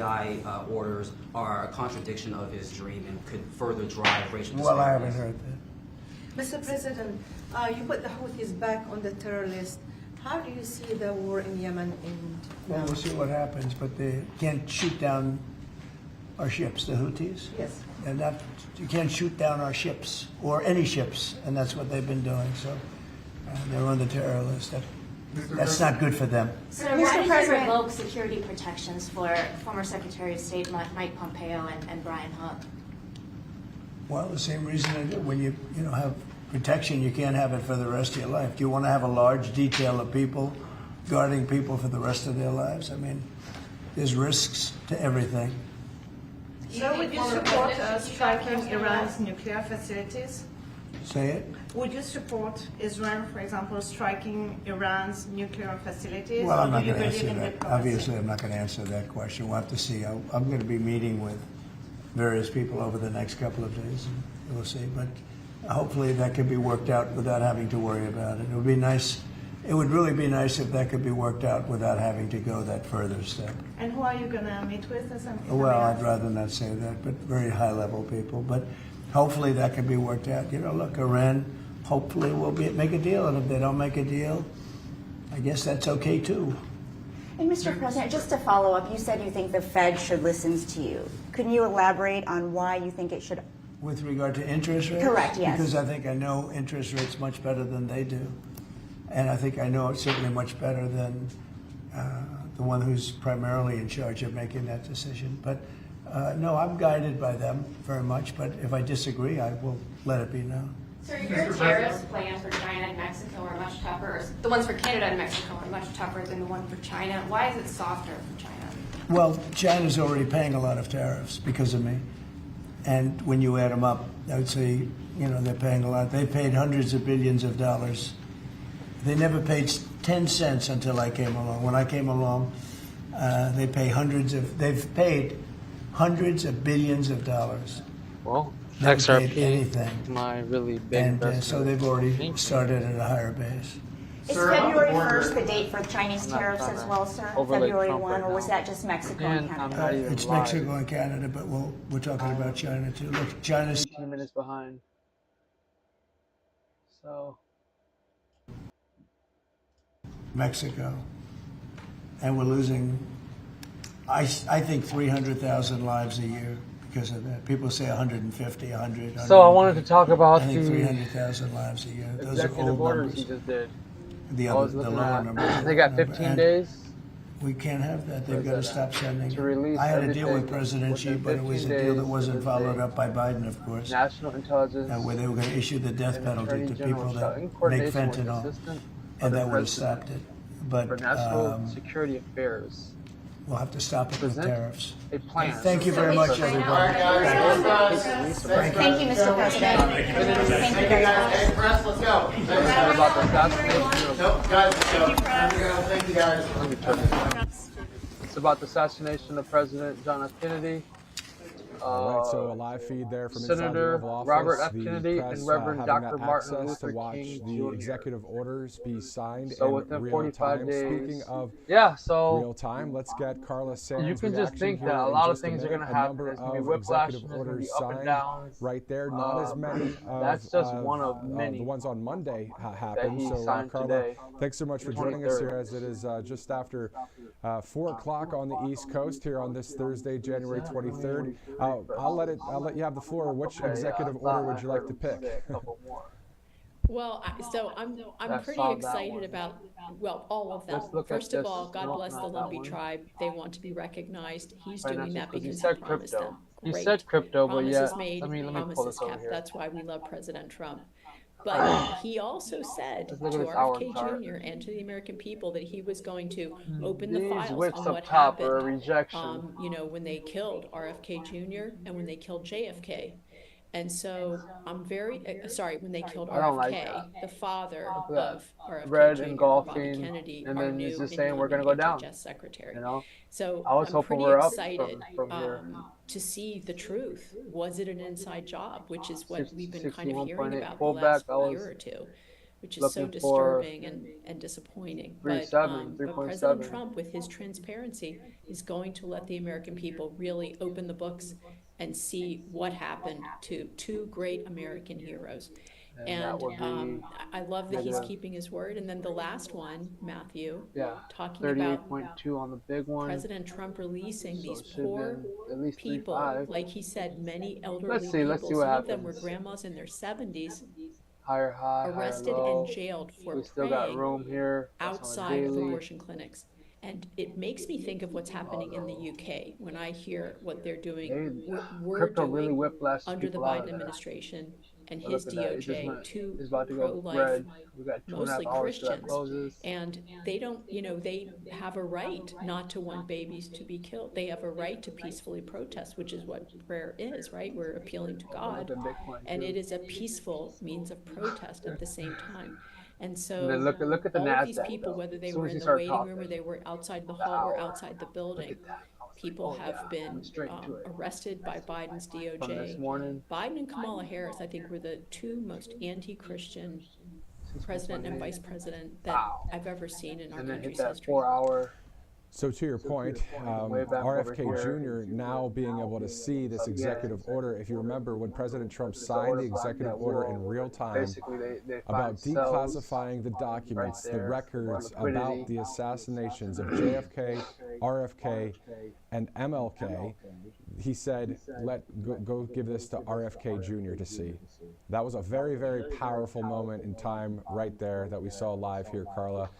FBI orders are a contradiction of his dream and could further drive racial disparities. Well, I haven't heard that. Mr. President, you put the Houthis back on the terror list. How do you see the war in Yemen end? Well, we'll see what happens, but they can't shoot down our ships, the Houthis. Yes. And that, you can't shoot down our ships, or any ships, and that's what they've been doing. So they're on the terror list. That's not good for them. So why did you revoke security protections for former Secretary of State Mike Pompeo and Brian Hook? Well, the same reason that when you have protection, you can't have it for the rest of your life. Do you want to have a large detail of people guarding people for the rest of their lives? I mean, there's risks to everything. So would you support striking Iran's nuclear facilities? Say it. Would you support Israel, for example, striking Iran's nuclear facilities? Well, I'm or not do you going to believe answer in that. diplomacy? Obviously, I'm not going to answer that question. We'll have to see. I'm going to be meeting with various people over the next couple of days, and we'll see. But hopefully that can be worked out without having to worry about it. It would be nice. It would really be nice if that could be worked out without having to go that further step. And who are you going to meet with? Well, I'd rather not say that, but very high-level people. But hopefully that can be worked out. Look, Iran hopefully will make a deal, and if they don't make a deal, I guess that's okay too. And Mr. President, just to follow up, you said you think the Fed should listen to you. Can you elaborate on why you think it should? With regard to interest rates? Correct, yes. Because I think I know interest rates much better than they do. And I think I know it certainly much better than the one who's primarily in charge of making that decision. But no, I'm guided by them very much. But if I disagree, I will let it be known. So your tariffs plans for China and Mexico are much tougher, or the ones for Canada and Mexico are much tougher than the one for China. Why is it softer for China? Well, China's already paying a lot of tariffs because of me. And when you add them up, I would say, they're paying a lot. They paid hundreds of billions of dollars. They never paid 10 cents until I came along. When I came along, they've paid hundreds of billions of dollars. Well, Never XRP, paid anything. my really big And investment. so they've already started at a higher base. Is February 1st the date for Chinese tariffs as well, sir? Overlay February Trump 1, right or was now. that just Mexico And and I'm Canada? not even It's live. Mexico and Canada, but we're talking about China too. Look, China's 15 minutes behind. So, Mexico, and we're losing, I think, 300,000 lives a year because of that. People say 150, 100. so I wanted to talk about I think the 300,000 lives a year. Those are executive old orders he numbers. just did. The I was lower looking numbers. at, they got 15 And days. We can't have that. They've got to stop sending. To release I had a deal with everything President Xi, within but it was a 15 deal that days wasn't of the followed day. up by Biden, of course, National intelligence where they were going to issue the death and penalty Attorney to General people shall, that in make coordination with the fentanyl, Assistant of and the that would have President stopped it. But for National Security Affairs we'll have to stop it with present tariffs. a plan. Thank you very much, everybody. Thank you, Mr. President. Thank you very much. Hey, press, let's go. About the assassination of Nope, guys, let's go. Thank you, guys. Let me turn it on. It's about the assassination of President John F. Kennedy. All right, so a live feed there from inside the Senator Oval Office. Robert F. The Kennedy press, and Reverend having Dr. that Martin access Luther to watch King the Jr. executive orders be signed So in within real 45 time. days. Speaking of Yeah, so real time, let's get Carla Sands' you can just reaction think here that a in lot of just a things are minute. going to A happen. number There's going to be of whiplash, executive and there's going to be orders up and signed downs. right there. Not as many of That's just one of many the ones on Monday that happened. he So signed Carla, today. thanks so much for the joining us 23rd. here as it is just after 4 o'clock on the East Coast here on this Thursday, January 23rd. I'll let you have the floor. Which executive order would you like to pick? Well, I'm pretty excited about, well, all of them. Let's look at First of this. all, God No, bless the not that Lumbee one. tribe. They want to be recognized. He's doing Financial, that because he because said he promised crypto. them. He Great. said crypto, but Promises yeah. made, Let me pull promises this over kept. here. That's why we love President Trump. But he also said Let's look at to this hour RFK chart. Jr. and to the American people that he was going to open the These files whips on up what top are a happened, rejection. when they killed RFK Jr. and when they killed JFK. And so I'm very sorry, when they killed I don't like RFK, that. the father Look at that. of RFK Red Jr. engulfing, Bobby Kennedy, and our then new it's just saying we're incoming gonna go down. HHS secretary. You know, So I was I'm hoping pretty we're up excited from here. to see the truth. Was it an inside job, which is what we've been kind of hearing 61.8 about the pullback. last I was year or two. which is so Looking for disturbing and disappointing. 3.7, But President 3.7. Trump, with his transparency, is going to let the American people really open the books and see what happened to two great American heroes. And that would be I love that he's negative. keeping his word. And then the last one, Matthew, Yeah, talking about 38.2 on the big one. President Trump releasing So these it should've poor been at least people, 3.5. like he said, many elderly Let's see people, what some of them were happens. grandmas in their 70s, Higher high, arrested higher low. and jailed for We still got praying room here. That's on a outside of daily. abortion clinics. And it makes me think of what's happening in the UK when I hear what they're doing, we're Crypto really doing whiplashed under the people out of Biden there. administration and But his look at that, it just DOJ went- to it's about to go pro-life, red. We got 2.5 mostly hours till that Christians. closes. And they don't, they have a right not to want babies to be killed. They have a right to peacefully protest, which is what prayer is, right? We're appealing to God. The Bitcoin, And too. it is a peaceful means of protest at the same time. And so And then look at the all of these NASDAQ, people, though. whether they As soon were as in you the start waiting talking, room or they were outside the the hall or hour. outside the building, people Oh, yeah. have been Straight to it. arrested by Biden's From this DOJ. morning. Biden and Kamala Harris, I think, were the two most anti-Christian president and vice president that I've ever seen in our And then hit country's that history. 4-hour. So to your point, way back over RFK here. Jr. now being able to see this executive order. If you remember when President Trump Just signed the order block executive that order wall. in real time Basically, they about find cells declassifying the documents, the there, records liquidity. about the assassinations of JFK, RFK, and MLK, he said, go give this to RFK Jr. to see. That was a very, very powerful moment in time right there that we saw live here, Carla.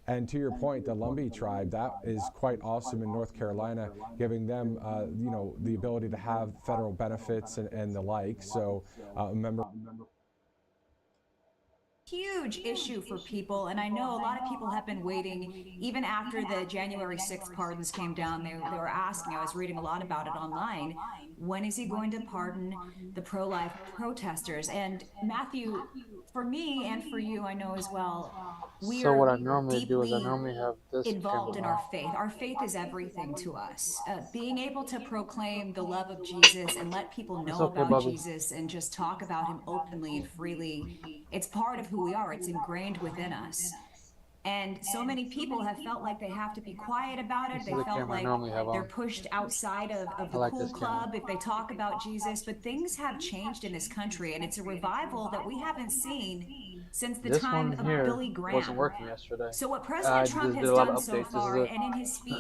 And to your point, the Lumbee tribe, that is quite awesome in North Carolina, giving them, the ability to have federal benefits and the like. So, remember. Huge issue for people, and I know a lot of people have been waiting even after the January 6th pardons came down. They were asking, I was reading a lot about it online, when is he going to pardon the pro-life protesters? And Matthew, for me and for you, I know as well, we So are what I normally do is I deeply normally have this involved in camera. our faith. Our faith is everything to us. Being able to proclaim the love of Jesus and let people know It's okay, about Bubby. Jesus and just talk about him openly and freely, it's part of who we are. It's ingrained within us. And so many people have felt like they have to be quiet about it. This They is the felt camera I like normally have they're on. pushed outside of the I like cool this camera. club if they talk about Jesus. But things have changed in this country, and it's a revival that we haven't seen since the This time one of here Billy Graham. wasn't working yesterday. So what I President Trump just has did a lot done of so updates. This far, is and in his speech,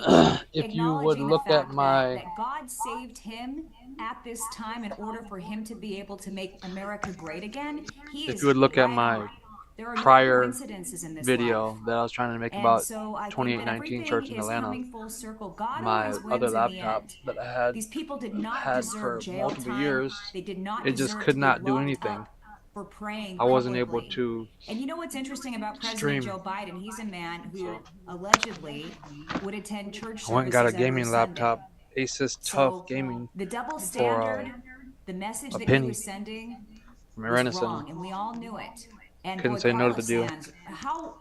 if you would acknowledging look the fact at my, that God saved him at this time in order for him to be able to make America great again, he if is you would look at right my on. There are no prior coincidences in this video life. that I was trying to make And about so I think that 2819 everything church in is Atlanta, coming full circle. God my always wins other in the laptop end. that I had These people did not had for deserve jail multiple time. years, They did not it just deserve could to be not do locked anything. up for praying I wasn't able publicly. to And you know what's interesting about President stream. Joe Biden? He's a man who allegedly would attend church I went and got a services every gaming Sunday. laptop, Asus So Tough Gaming the double for standard, the message a that he penny was sending from was Renison. wrong, and we all knew it. And Couldn't boy, say no to Carla the deal. Sands, how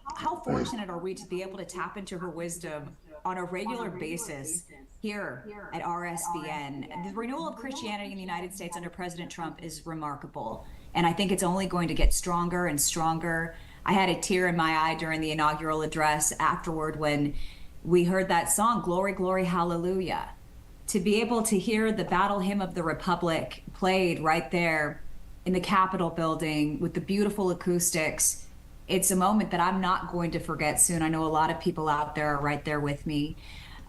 fortunate are we to be able to tap into her wisdom on a regular basis here at RSBN? The renewal of Christianity in the United States under President Trump is remarkable, and I think it's only going to get stronger and stronger. I had a tear in my eye during the inaugural address afterward when we heard that song, Glory, Glory, Hallelujah. To be able to hear the Battle Hymn of the Republic played right there in the Capitol building with the beautiful acoustics, it's a moment that I'm not going to forget soon. I know a lot of people out there are right there with me.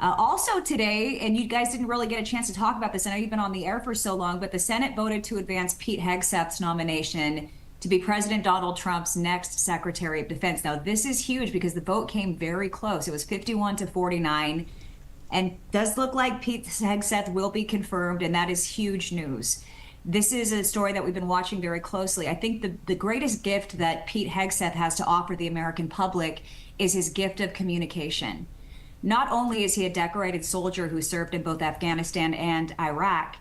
Also today, and you guys didn't really get a chance to talk about this, I know you've been on the air for so long, but the Senate voted to advance Pete Hegseth's nomination to be President Donald Trump's next Secretary of Defense. Now, this is huge because the vote came very close. It was 51-49, and does look like Pete Hegseth will be confirmed, and that is huge news. This is a story that we've been watching very closely. I think the greatest gift that Pete Hegseth has to offer the American public is his gift of communication. Not only is he a decorated soldier who served in both Afghanistan and Iraq,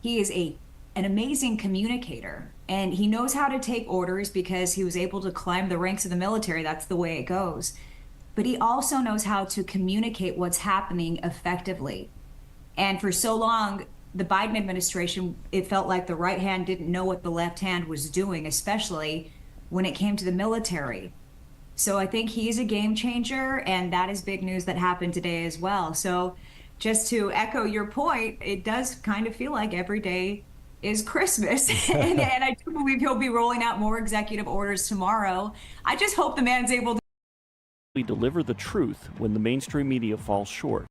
he is an amazing communicator. And he knows how to take orders because he was able to climb the ranks of the military. That's the way it goes. But he also knows how to communicate what's happening effectively. And for so long, the Biden administration, it felt like the right hand didn't know what the left hand was doing, especially when it came to the military. So I think he's a game changer, and that is big news that happened today as well. So just to echo your point, it does kind of feel like every day is Christmas. and I do believe he'll be rolling out more executive orders tomorrow. I just hope the man's able to. We deliver the truth when the mainstream media falls short.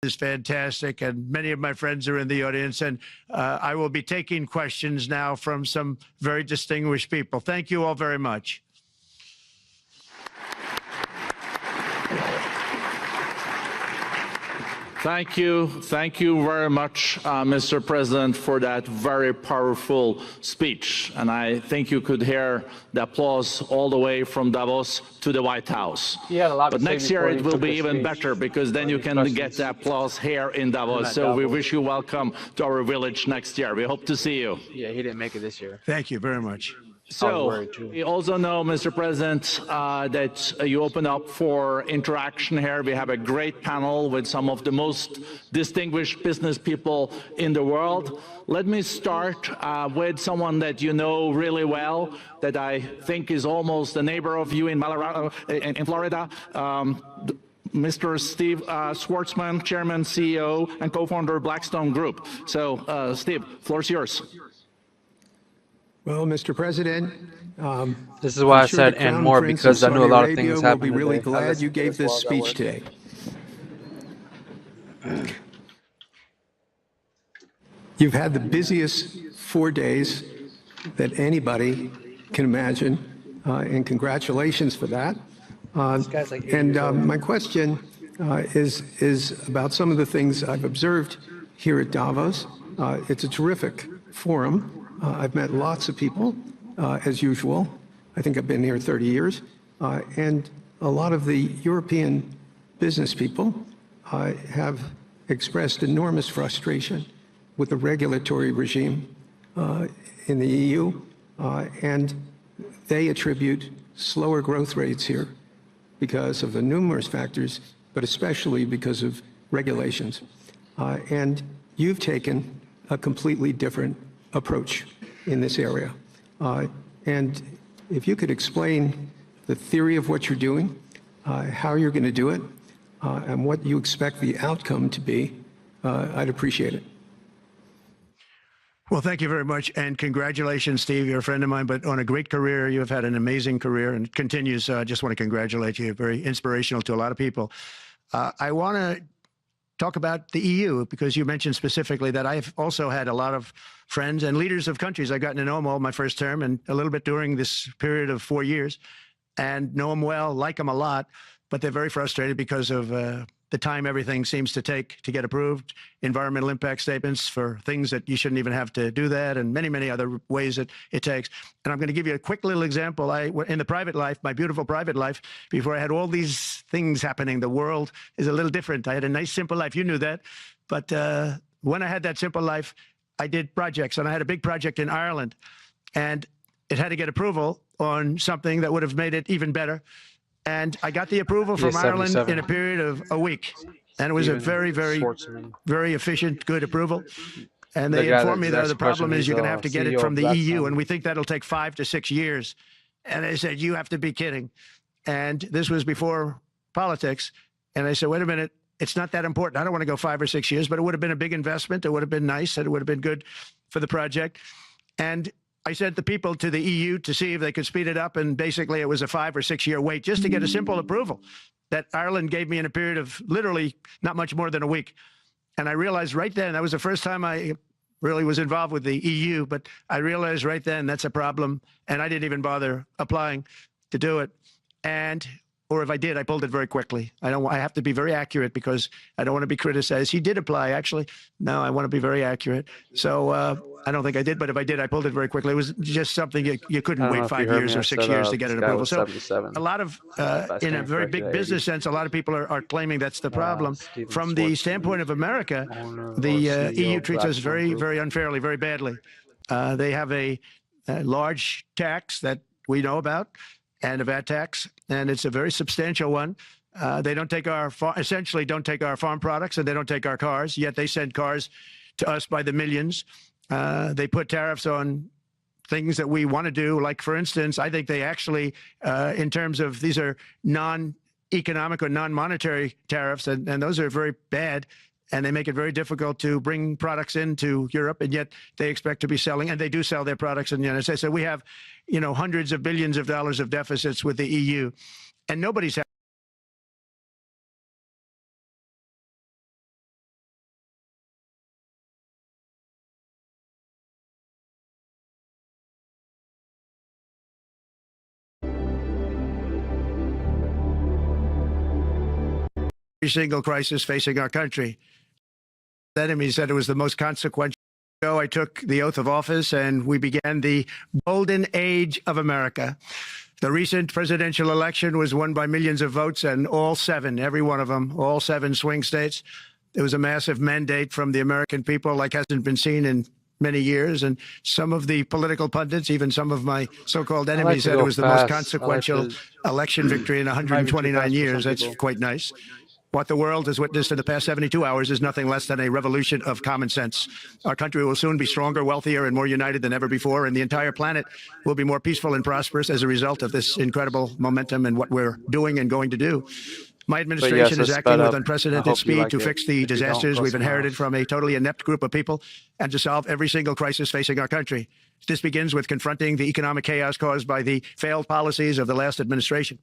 Is fantastic, and many of my friends are in the audience, and I will be taking questions now from some very distinguished people. Thank you all very much. Thank you very much, Mr. President, for that very powerful speech. And I think you could hear the applause all the way from Davos to the White House. He had a lot to But say next year before he it will took be the even speech. better, because then you can get the applause here in Davos. So we wish you welcome to our village next year. We hope to see you. Yeah, he didn't make it this year. Thank you very much. So we also know, Mr. President, that you open up for interaction here. We have a great panel with some of the most distinguished business people in the world. Let me start with someone that you know really well, that I think is almost a neighbor of you in Florida. Mr. Steve Schwarzman, Chairman, CEO, and co-founder of Blackstone Group. So, Steve, floor is yours. Well, Mr. President, this is why I said and more, because I knew a lot of things happened today. We'll be really today. glad you gave this speech today. You've had the busiest 4 days that anybody can imagine, and congratulations for that. My question is about some of the things I've observed here at Davos. It's a terrific forum. I've met lots of people, as usual. I think I've been here 30 years. And a lot of the European business people have expressed enormous frustration with the regulatory regime in the EU. And they attribute slower growth rates here because of the numerous factors, but especially because of regulations. And you've taken a completely different approach in this area. And if you could explain the theory of what you're doing, how you're going to do it, and what you expect the outcome to be, I'd appreciate it. Well, thank you very much, and congratulations, Steve. You're a friend of mine, but on a great career. You have had an amazing career, and it continues. I just want to congratulate you. Very inspirational to a lot of people. I want to talk about the EU, because you mentioned specifically that I've also had a lot of friends and leaders of countries. I've gotten to know them all my first term and a little bit during this period of 4 years, and know them well, like them a lot, but they're very frustrated because of the time everything seems to take to get approved, environmental impact statements for things that you shouldn't even have to do that, and many, many other ways that it takes. And I'm going to give you a quick little example. In the private life, my beautiful private life, before I had all these things happening, the world is a little different. I had a nice, simple life. You knew that. But when I had that simple life, I did projects, and I had a big project in Ireland, and it had to get approval on something that would have made it even better. And I got the approval from Ireland in a period of a week. And it was a very, very, very efficient, good approval. And they informed me that the problem is you're going to have to get it from the EU, and we think that'll take 5 to 6 years. And they said, you have to be kidding. And this was before politics. And I said, wait a minute, it's not that important. I don't want to go 5 or 6 years, but it would have been a big investment. It would have been nice, and it would have been good for the project. And I sent the people to the EU to see if they could speed it up, and basically it was a 5 or 6 year wait just to get a simple approval that Ireland gave me in a period of literally not much more than a week. And I realized right then, that was the first time I really was involved with the EU, but I realized right then that's a problem, and I didn't even bother applying to do it. Or if I did, I pulled it very quickly. I have to be very accurate because I don't want to be criticized. He did apply, actually. No, I want to be very accurate. So I don't think I did, but if I did, I pulled it very quickly. It was just something you couldn't wait 5 years or 6 years to get an approval. So a lot of, in a very big business sense, a lot of people are claiming that's the problem. From the standpoint of America, the EU treats us very, very unfairly, very badly. They have a large tax that we know about, and a VAT tax, and it's a very substantial one. They don't take essentially don't take our farm products, and they don't take our cars, yet they send cars to us by the millions. They put tariffs on things that we want to do, like, for instance, I think they actually, in terms of, these are non-economic or non-monetary tariffs, and those are very bad, and they make it very difficult to bring products into Europe, and yet they expect to be selling, and they do sell their products in the United States. So we have, hundreds of billions of dollars of deficits with the EU, and nobody's every single crisis facing our country. Enemy said it was the most consequential. I took the oath of office, and we began the golden age of America. The recent presidential election was won by millions of votes, and every one of them, all 7 swing states. It was a massive mandate from the American people like hasn't been seen in many years, and some of the political pundits, even some of my so-called enemies, said it was the most consequential election victory in 129 years. That's quite nice. What the world has witnessed in the past 72 hours is nothing less than a revolution of common sense. Our country will soon be stronger, wealthier, and more united than ever before, and the entire planet will be more peaceful and prosperous as a result of this incredible momentum and what we're doing and going to do. My administration is acting with unprecedented speed to fix the disasters we've inherited from a totally inept group of people and to solve every single crisis facing our country. This begins with confronting the economic chaos caused by the failed policies of the last administration.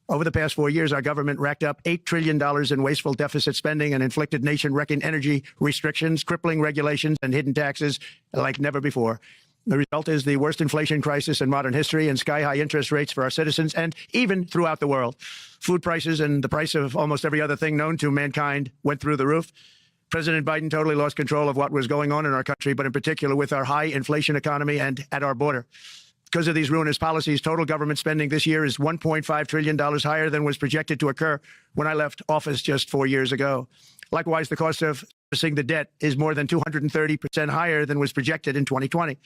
Over the past 4 years, our government racked up $8 trillion in wasteful deficit spending and inflicted nation-wrecking energy restrictions, crippling regulations, and hidden taxes like never before. The result is the worst inflation crisis in modern history and sky-high interest rates for our citizens and even throughout the world. Food prices and the price of almost every other thing known to mankind went through the roof. President Biden totally lost control of what was going on in our country, but in particular with our high inflation economy and at our border. Because of these ruinous policies, total government spending this year is $1.5 trillion higher than was projected to occur when I left office just 4 years ago. Likewise, the cost of servicing the debt is more than 230% higher than was projected in 2020.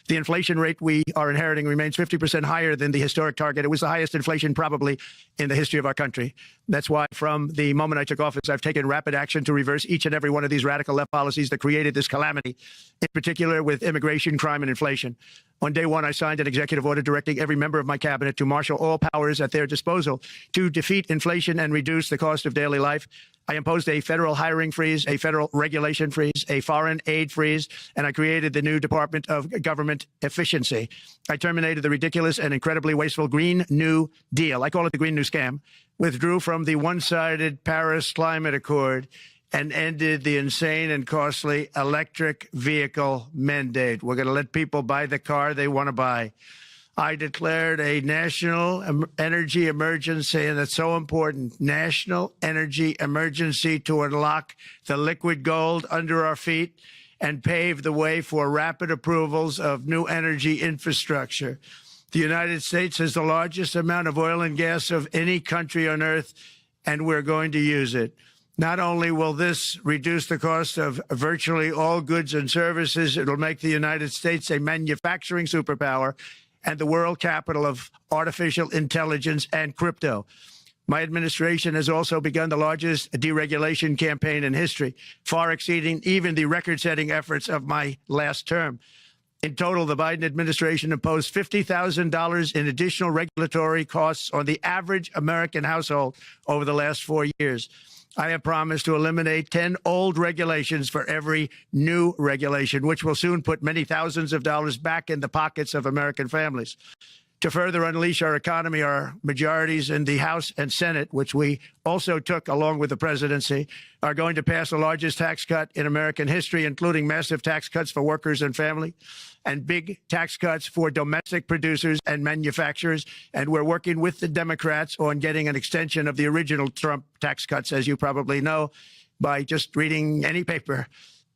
The inflation rate we are inheriting remains 50% higher than the historic target. It was the highest inflation probably in the history of our country. That's why from the moment I took office, I've taken rapid action to reverse each and every one of these radical left policies that created this calamity, in particular with immigration, crime, and inflation. On day one, I signed an executive order directing every member of my cabinet to marshal all powers at their disposal to defeat inflation and reduce the cost of daily life. I imposed a federal hiring freeze, a federal regulation freeze, a foreign aid freeze, and I created the new Department of Government Efficiency. I terminated the ridiculous and incredibly wasteful Green New Deal. I call it the Green New Scam. Withdrew from the one-sided Paris Climate Accord and ended the insane and costly electric vehicle mandate. We're going to let people buy the car they want to buy. I declared a national energy emergency, and it's so important, national energy emergency to unlock the liquid gold under our feet and pave the way for rapid approvals of new energy infrastructure. The United States has the largest amount of oil and gas of any country on earth, and we're going to use it. Not only will this reduce the cost of virtually all goods and services, it'll make the United States a manufacturing superpower and the world capital of artificial intelligence and crypto. My administration has also begun the largest deregulation campaign in history, far exceeding even the record-setting efforts of my last term. In total, the Biden administration imposed $50,000 in additional regulatory costs on the average American household over the last 4 years. I have promised to eliminate 10 old regulations for every new regulation, which will soon put many thousands of dollars back in the pockets of American families. To further unleash our economy, our majorities in the House and Senate, which we also took along with the presidency, are going to pass the largest tax cut in American history, including massive tax cuts for workers and family and big tax cuts for domestic producers and manufacturers. And we're working with the Democrats on getting an extension of the original Trump tax cuts, as you probably know, by just reading any paper.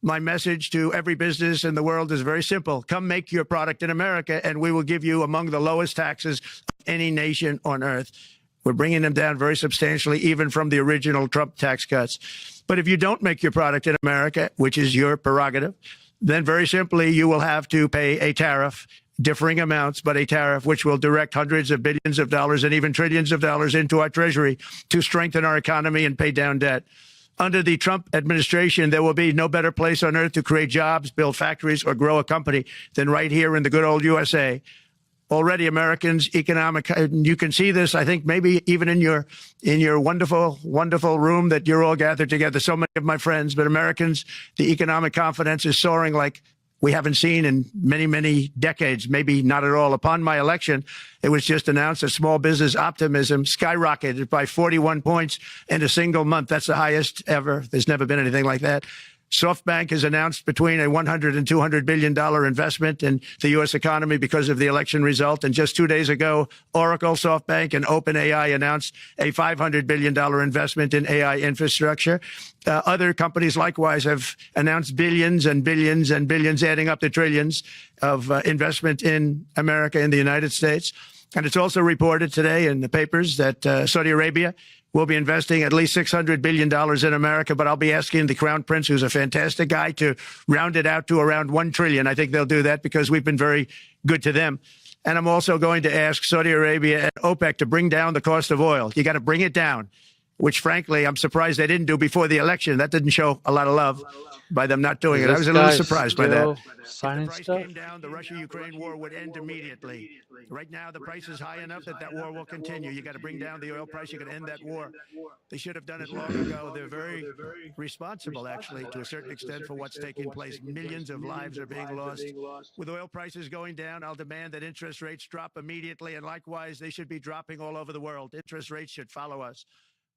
My message to every business in the world is very simple. Come make your product in America, and we will give you among the lowest taxes of any nation on earth. We're bringing them down very substantially, even from the original Trump tax cuts. But if you don't make your product in America, which is your prerogative, then very simply, you will have to pay a tariff, differing amounts, but a tariff which will direct hundreds of billions of dollars and even trillions of dollars into our treasury to strengthen our economy and pay down debt. Under the Trump administration, there will be no better place on earth to create jobs, build factories, or grow a company than right here in the good old USA. Already Americans economic, you can see this, I think, maybe even in your wonderful, wonderful room that you're all gathered together, so many of my friends, but Americans, the economic confidence is soaring like we haven't seen in many, many decades, maybe not at all. Upon my election, it was just announced that small business optimism skyrocketed by 41 points in a single month. That's the highest ever. There's never been anything like that. SoftBank has announced between a $100 and $200 billion investment in the U.S. economy because of the election result. And just 2 days ago, Oracle, SoftBank, and OpenAI announced a $500 billion investment in AI infrastructure. Other companies likewise have announced billions and billions and billions, adding up to trillions of investment in America, in the United States. And it's also reported today in the papers that Saudi Arabia will be investing at least $600 billion in America, but I'll be asking the Crown Prince, who's a fantastic guy, to round it out to around $1 trillion. I think they'll do that because we've been very good to them. And I'm also going to ask Saudi Arabia and OPEC to bring down the cost of oil. You got to bring it down, which frankly, I'm surprised they didn't do before the election. That didn't show a lot of love by them not doing it. I was a little surprised by that. Signing if the price came down, the Russia-Ukraine war would end immediately. Right now, the price is high enough that war will continue. You got to bring down the oil price. You got to end that war. They should have done it long ago. They're very responsible, actually, to a certain extent, for what's taking place. Millions of lives are being lost. With oil prices going down, I'll demand that interest rates drop immediately, and likewise, they should be dropping all over the world. Interest rates should follow us.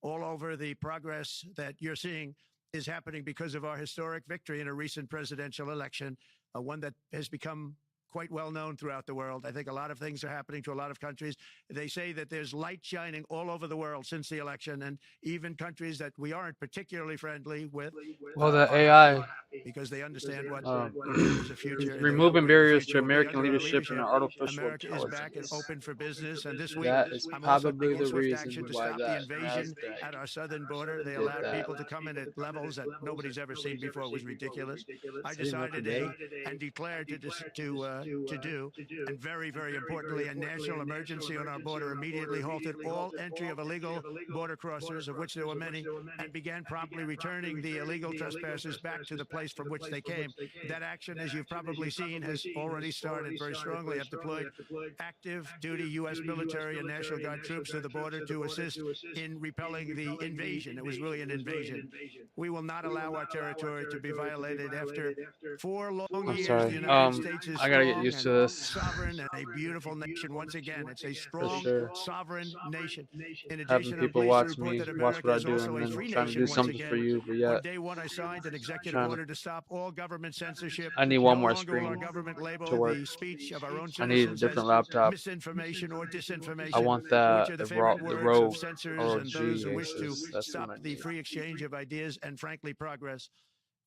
All over the progress that you're seeing is happening because of our historic victory in a recent presidential election, one that has become quite well known throughout the world. I think a lot of things are happening to a lot of countries. They say that there's light shining all over the world since the election, and even countries that we aren't particularly friendly with. Well, the AI, because they understand what is the future. removing barriers to American leadership and artificial America is back and intelligence. open for business, and this week That is I'm also probably taking the swift reason action to why stop the that invasion NASDAQ at our southern border. They did allowed that. people to come in at levels that nobody's ever seen before. It was ridiculous. I Sitting up decided today. and declared to do, and very, very importantly, a national emergency on our border, immediately halted all entry of illegal border crossers, of which there were many, and began promptly returning the illegal trespassers back to the place from which they came. That action, as you've probably seen, has already started very strongly. I've deployed active duty U.S. military and National Guard troops to the border to assist in repelling the invasion. It was really an invasion. We will not allow our territory to be violated. After 4 long I'm years, sorry. the United States is I gotta get strong used to and this. sovereign and a beautiful nation. Once again, it's a strong, sure. sovereign nation. In Having addition, I'm people pleased to watch report me, that watch America what I is do, also and a then free trying to nation do once something again. for you, but On yet day one, I signed an executive trying to- order to stop all government censorship. I need one No more longer will our screen government label to work. the speech of our own I need a citizens different as laptop. misinformation or disinformation, I want which that are the the favorite the words Rogue of censors and those who wish to Asus. That's stop what I the need. free exchange of ideas and, frankly, progress.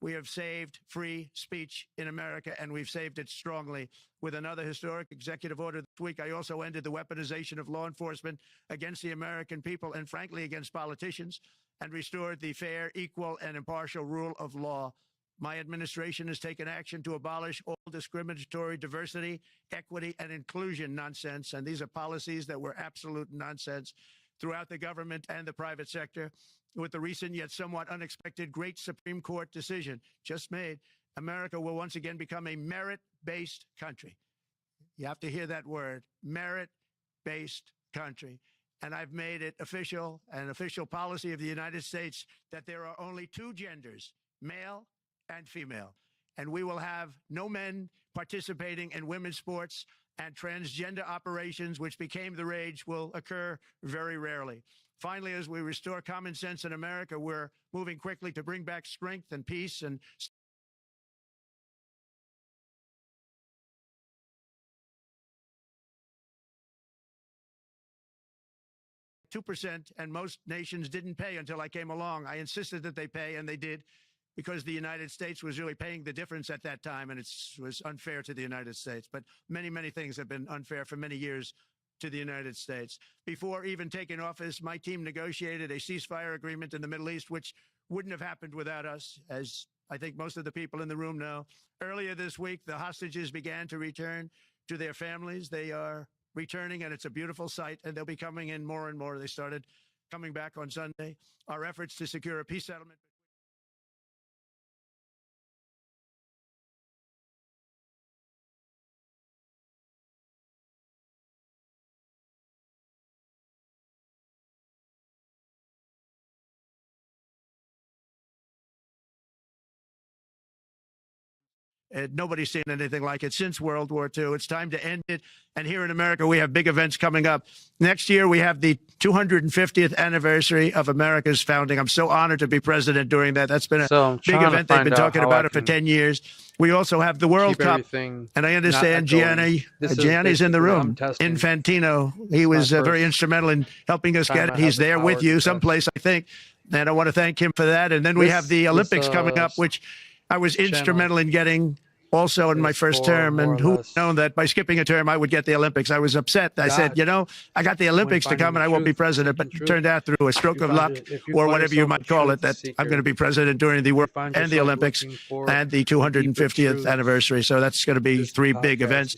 We have saved free speech in America, and we've saved it strongly. With another historic executive order this week, I also ended the weaponization of law enforcement against the American people and, frankly, against politicians, and restored the fair, equal, and impartial rule of law. My administration has taken action to abolish all discriminatory diversity, equity, and inclusion nonsense, and these are policies that were absolute nonsense throughout the government and the private sector. With the recent yet somewhat unexpected great Supreme Court decision just made, America will once again become a merit-based country. You have to hear that word, merit-based country. And I've made it official, an official policy of the United States, that there are only 2 genders, male and female. And we will have no men participating in women's sports, and transgender operations, which became the rage, will occur very rarely. Finally, as we restore common sense in America, we're moving quickly to bring back strength and peace and 2%, and most nations didn't pay until I came along. I insisted that they pay, and they did, because the United States was really paying the difference at that time, and it was unfair to the United States. But many, many things have been unfair for many years to the United States. Before even taking office, my team negotiated a ceasefire agreement in the Middle East, which wouldn't have happened without us. As I think most of the people in the room know. Earlier this week, the hostages began to return to their families. They are returning, and it's a beautiful sight, and they'll be coming in more and more. They started coming back on Sunday. Our efforts to secure a peace settlement. Nobody's seen anything like it since World War II. It's time to end it. And here in America, we have big events coming up. Next year, we have the 250th anniversary of America's founding. I'm so honored to be president during that. That's been a big event. They've been talking about it for 10 years. We also have the World Cup. And I understand Gianni's in the room. Infantino, he was very instrumental in helping us get it. He's there with you someplace, I think. And I want to thank him for that. And then we have the Olympics coming up, which I was instrumental in getting also in my first term. And who known that by skipping a term, I would get the Olympics. I was upset. I said, you know, I got the Olympics to come and I won't be president. But it turned out through a stroke of luck or whatever you might call it, that I'm going to be president during the World and the Olympics and the 250th anniversary. So that's going to be three big events.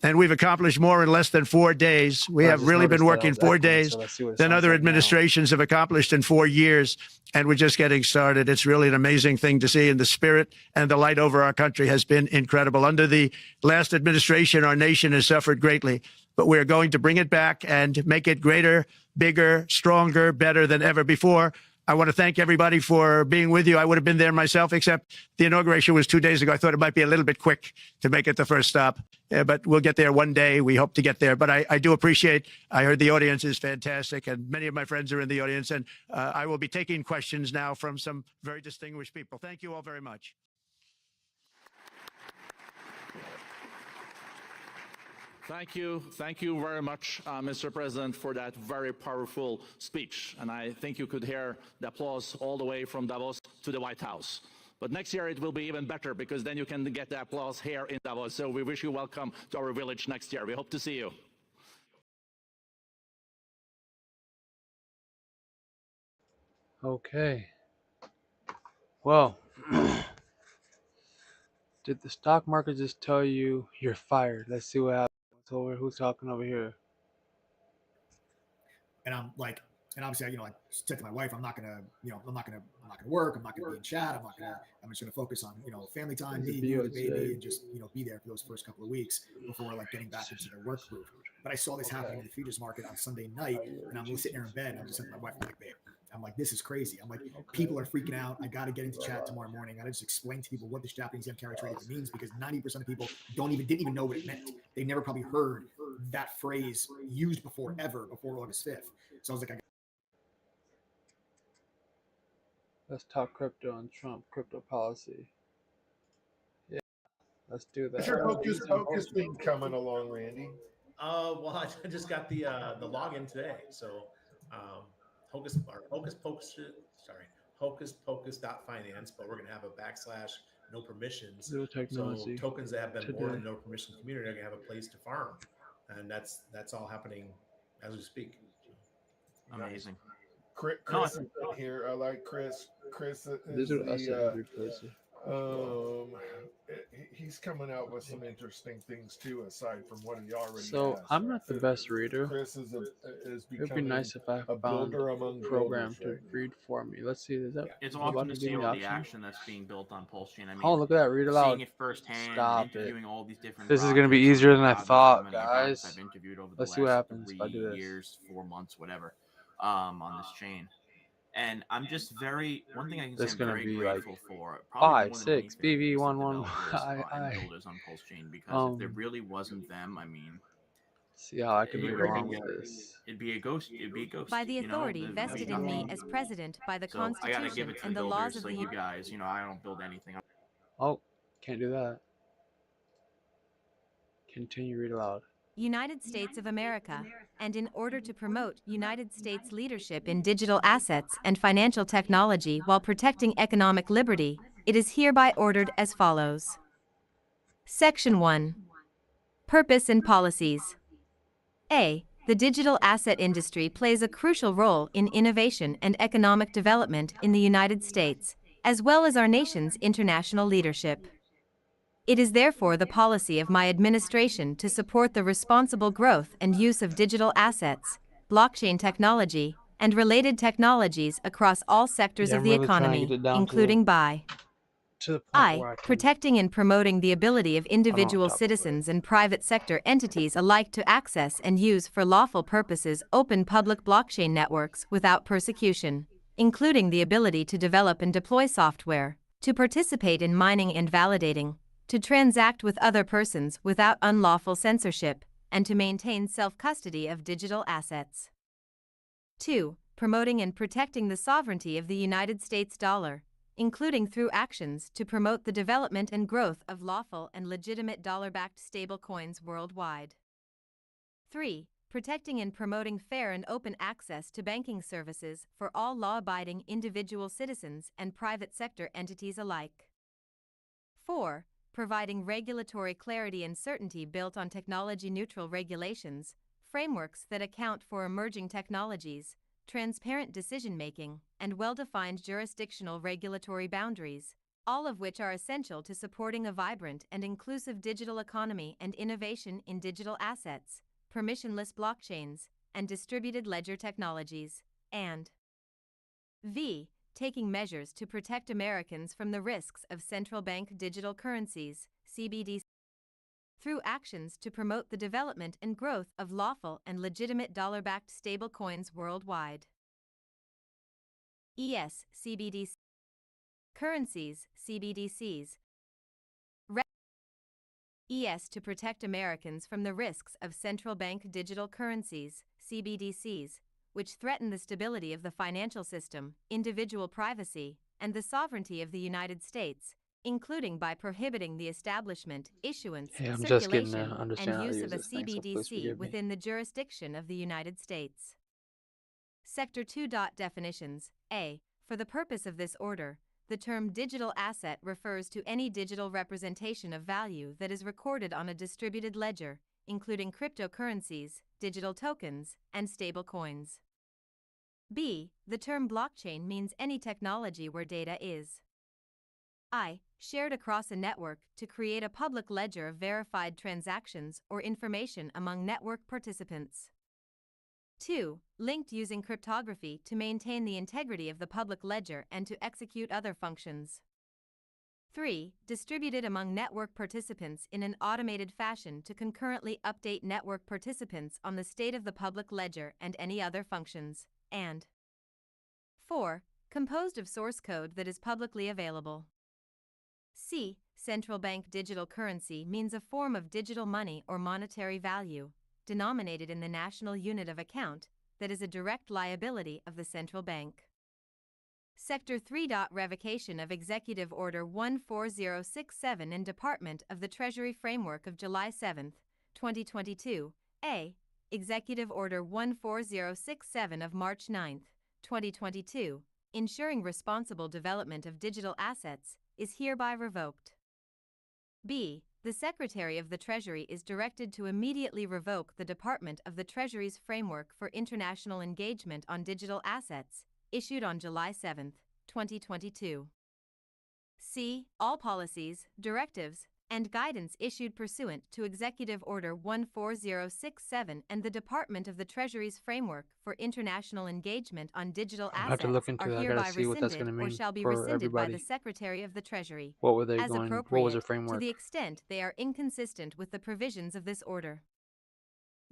And we've accomplished more in less than 4 days. We have really been working 4 days than other administrations have accomplished in 4 years. And we're just getting started. It's really an amazing thing to see. And the spirit and the light over our country has been incredible. Under the last administration, our nation has suffered greatly, but we're going to bring it back and make it greater, bigger, stronger, better than ever before. I want to thank everybody for being with you. I would have been there myself, except the inauguration was 2 days ago. I thought it might be a little bit quick to make it the first stop, but we'll get there one day. We hope to get there. But I do appreciate, I heard the audience is fantastic, and many of my friends are in the audience, and I will be taking questions now from some very distinguished people. Thank you all very much. Thank you very much, Mr. President, for that very powerful speech. And I think you could hear the applause all the way from Davos to the White House. But next year it will be even better, because then you can get the applause here in Davos. So we wish you welcome to our village next year. We hope to see you. Okay. Well, did the stock market just tell you you're fired? Let's see what happens. Who's talking over here? And I'm like, and obviously, you know, I said to my wife, I'm not gonna work. I'm not gonna be in chat. I'm just gonna focus on, you know, family time, me, the baby, and just, you know, be there for those first couple of weeks before like getting back into the work group. But I saw this happening in the futures market on Sunday night, and I'm sitting there in bed, and I'm just saying to my wife, I'm like, babe, I'm like, this is crazy. I'm like, people are freaking out. I got to get into chat tomorrow morning. I got to just explain to people what this Japanese yen carry trade means, because 90% of people didn't even know what it meant. They never probably heard that phrase used before August 5th. So I was like, Let's talk crypto and Trump crypto policy. Yeah, let's do that. What's your hocus pocus thing coming along, Randy? Well, I just got the login today. So hocus pocus.finance, but we're gonna have a / no permissions. Zero technology. So tokens that have been more than no permission community are gonna have a place to farm, and that's all happening as we speak. Amazing. Chris is in here. I like Chris. Chris is he's coming out with some interesting things too, aside from what he already So has. I'm not the best reader. Chris is It would be nice if I found a program to read for me. Let's see. Is that It's awesome to see all the action that's being built on Pulse Chain. I mean, oh, look at that. Read aloud. Seeing it firsthand, Stop interviewing it. all these different This is going to be easier than I thought, guys. I've interviewed over the Let's last see what happens 3 if I do this. years, 4 months, whatever, on this chain. And I'm just one thing I can say I'm very grateful for. 5, 6, BV11. Builders on Pulse Chain, because if there really wasn't them, I mean, see how I can be wrong with this. It'd be a ghost. By the authority vested in me as president by the Constitution and the laws of the you guys. You know, I don't build anything. Oh, can't do that. Continue, read aloud. United States of America, and in order to promote United States leadership in digital assets and financial technology while protecting economic liberty, it is hereby ordered as follows. Section 1. Purpose and Policies. A. The digital asset industry plays a crucial role in innovation and economic development in the United States. as well as our nation's international leadership. It is therefore the policy of my administration to support the responsible growth and use of digital assets, blockchain technology, and related technologies across all sectors Yeah, of I'm the really trying to economy, get it down including by to the point I. where I can Protecting and promoting the ability of individual talk citizens and private sector entities alike to access and use for lawful purposes open public blockchain networks without persecution, including the ability to develop and deploy software, to participate in mining and validating, to transact with other persons without unlawful censorship, and to maintain self-custody of digital assets. 2. Promoting and protecting the sovereignty of the United States dollar, including through actions to promote the development and growth of lawful and legitimate dollar-backed stablecoins worldwide. 3. Protecting and promoting fair and open access to banking services for all law-abiding individual citizens and private sector entities alike. 4. Providing regulatory clarity and certainty built on technology-neutral regulations, frameworks that account for emerging technologies, transparent decision-making, and well-defined jurisdictional regulatory boundaries, all of which are essential to supporting a vibrant and inclusive digital economy and innovation in digital assets, permissionless blockchains, and distributed ledger technologies, and v. Taking measures to protect Americans from the risks of central bank digital currencies, CBDCs, through actions to promote the development and growth of lawful and legitimate dollar-backed stablecoins worldwide. CBDC currencies, CBDCs. To protect Americans from the risks of central bank digital currencies, CBDCs, which threaten the stability of the financial system, individual privacy, and the sovereignty of the United States, including by prohibiting the establishment, issuance, Yeah, I'm just getting to circulation, understand and how to use use of a this thing, so please CBDC forgive me. within the jurisdiction of the United States. Sector 2. Definitions. A. For the purpose of this order, the term digital asset refers to any digital representation of value that is recorded on a distributed ledger, including cryptocurrencies, digital tokens, and stablecoins. B. The term blockchain means any technology where data is shared across a network to create a public ledger of verified transactions or information among network participants. 2. Linked using cryptography to maintain the integrity of the public ledger and to execute other functions. 3. Distributed among network participants in an automated fashion to concurrently update network participants on the state of the public ledger and any other functions. And 4. Composed of source code that is publicly available. C. Central bank digital currency means a form of digital money or monetary value, denominated in the national unit of account, that is a direct liability of the central bank. Sector 3. Revocation of Executive Order 14067 and Department of the Treasury Framework of July 7, 2022. A. Executive Order 14067 of March 9, 2022, ensuring responsible development of digital assets, is hereby revoked. B. The Secretary of the Treasury is directed to immediately revoke the Department of the Treasury's Framework for International Engagement on Digital Assets, issued on July 7, 2022. C. All policies, directives, and guidance issued pursuant to Executive Order 14067 and the Department of the Treasury's Framework for International Engagement on Digital I'll have Assets to look into are it. I hereby gotta see what that's rescinded gonna or mean shall be for rescinded by the everybody. Secretary of the Treasury, What were they as going? appropriate, What was their to framework? the extent they are inconsistent with the provisions of this order.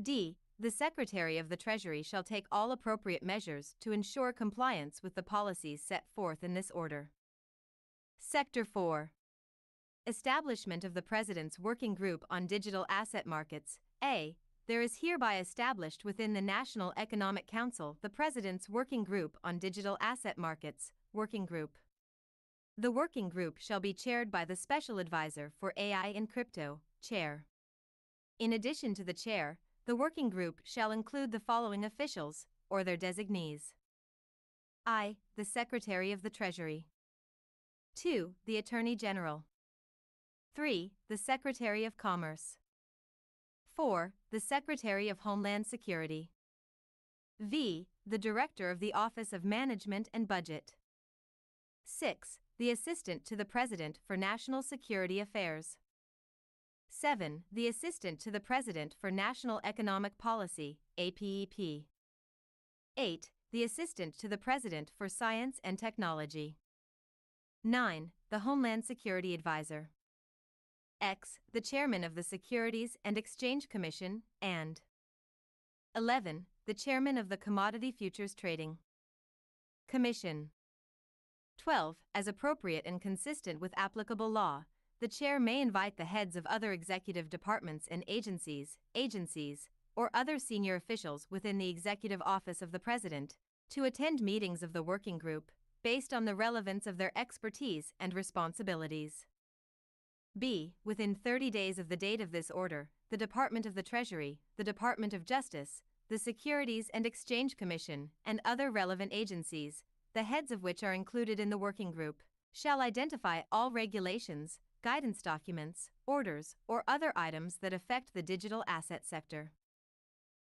D. The Secretary of the Treasury shall take all appropriate measures to ensure compliance with the policies set forth in this order. Sector 4. Establishment of the President's Working Group on Digital Asset Markets. A. There is hereby established within the National Economic Council the President's Working Group on Digital Asset Markets, Working Group. The Working Group shall be chaired by the Special Advisor for AI and Crypto, Chair. In addition to the Chair, the Working Group shall include the following officials, or their designees. I. The Secretary of the Treasury. 2. The Attorney General. 3. The Secretary of Commerce. 4. The Secretary of Homeland Security. V. The Director of the Office of Management and Budget. 6. The the Assistant to the President for National Security Affairs. 7. The Assistant to the President for National Economic Policy, APEP. 8. The Assistant to the President for Science and Technology. 9. The Homeland Security Advisor. X. The Chairman of the Securities and Exchange Commission, and 11. The Chairman of the Commodity Futures Trading Commission. 12. As appropriate and consistent with applicable law, the Chair may invite the heads of other executive departments and agencies, or other senior officials within the Executive Office of the President to attend meetings of the working group based on the relevance of their expertise and responsibilities. B. Within 30 days of the date of this order, the Department of the Treasury, the Department of Justice, the Securities and Exchange Commission, and other relevant agencies, the heads of which are included in the working group, shall identify all regulations, guidance documents, orders, or other items that affect the digital asset sector.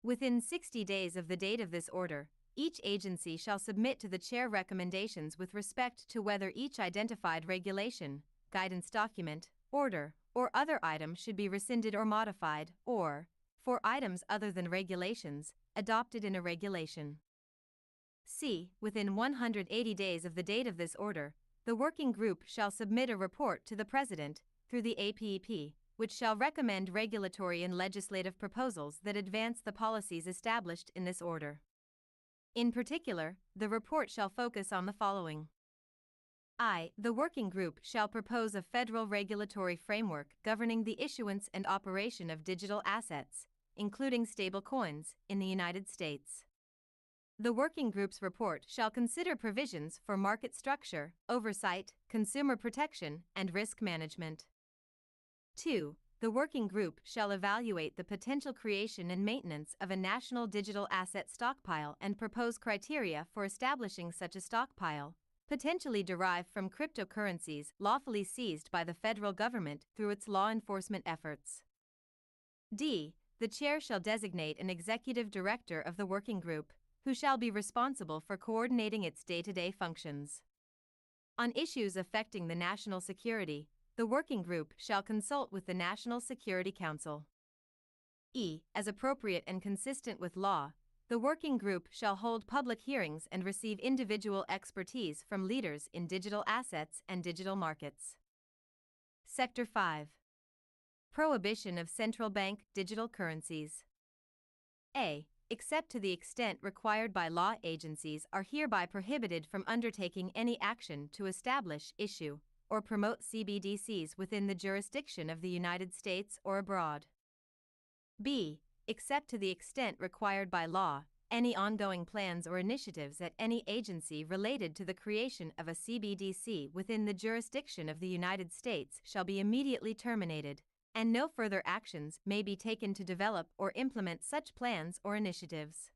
Within 60 days of the date of this order, each agency shall submit to the Chair recommendations with respect to whether each identified regulation, guidance document, order, or other item should be rescinded or modified, or, for items other than regulations, adopted in a regulation. C. Within 180 days of the date of this order, the working group shall submit a report to the President, through the APEP, which shall recommend regulatory and legislative proposals that advance the policies established in this order. In particular, the report shall focus on the following. I. The working group shall propose a federal regulatory framework governing the issuance and operation of digital assets, including stablecoins, in the United States. The working group's report shall consider provisions for market structure, oversight, consumer protection, and risk management. 2. The working group shall evaluate the potential creation and maintenance of a national digital asset stockpile and propose criteria for establishing such a stockpile, potentially derived from cryptocurrencies lawfully seized by the federal government through its law enforcement efforts. D. The Chair shall designate an executive director of the working group, who shall be responsible for coordinating its day-to-day functions. On issues affecting the national security, the working group shall consult with the National Security Council. E. As appropriate and consistent with law, the working group shall hold public hearings and receive individual expertise from leaders in digital assets and digital markets. Sector 5. Prohibition of central bank digital currencies. A. Except to the extent required by law, agencies are hereby prohibited from undertaking any action to establish, issue, or promote CBDCs within the jurisdiction of the United States or abroad. B. Except to the extent required by law, any ongoing plans or initiatives at any agency related to the creation of a CBDC within the jurisdiction of the United States shall be immediately terminated, and no further actions may be taken to develop or implement such plans or initiatives.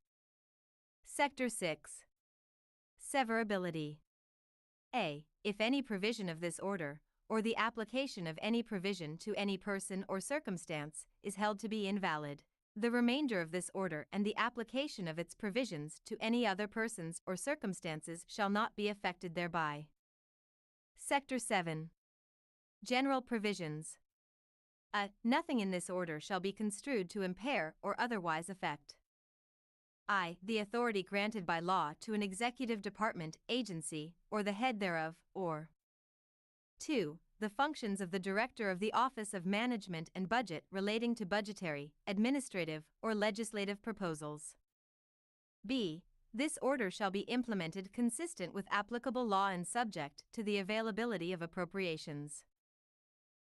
Sector 6. Severability. A. If any provision of this order, or the application of any provision to any person or circumstance, is held to be invalid, the remainder of this order and the application of its provisions to any other persons or circumstances shall not be affected thereby. Sector 7. General provisions. Nothing in this order shall be construed to impair or otherwise affect. I. The authority granted by law to an executive department, agency, or the head thereof, or 2. The functions of the Director of the Office of Management and Budget relating to budgetary, administrative, or legislative proposals. B. This order shall be implemented consistent with applicable law and subject to the availability of appropriations.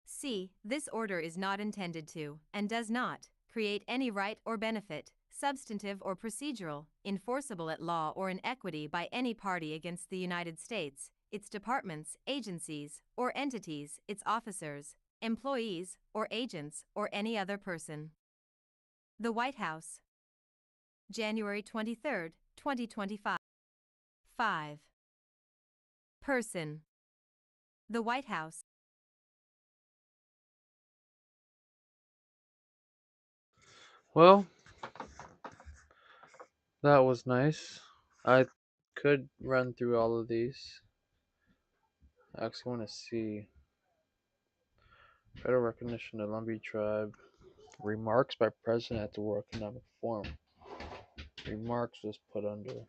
C. This order is not intended to, and does not, create any right or benefit, substantive or procedural, enforceable at law or in equity by any party against the United States, its departments, agencies, or entities, its officers, employees, or agents, or any other person. The White House. January 23, 2025. 5. Person. The White House. Well, that was nice. I could run through all of these. I actually want to see federal recognition of Lumbee tribe. Remarks by President at the World Economic Forum. Remarks was put under.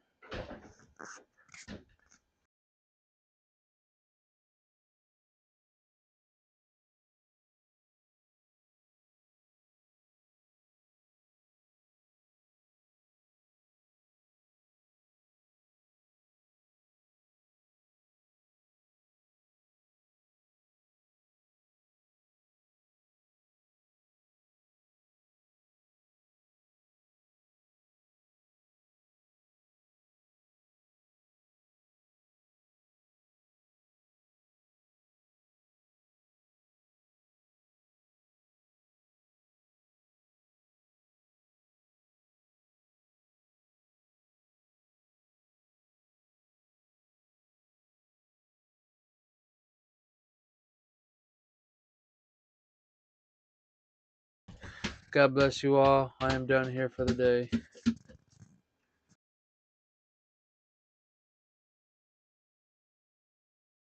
God bless you all. I am done here for the day.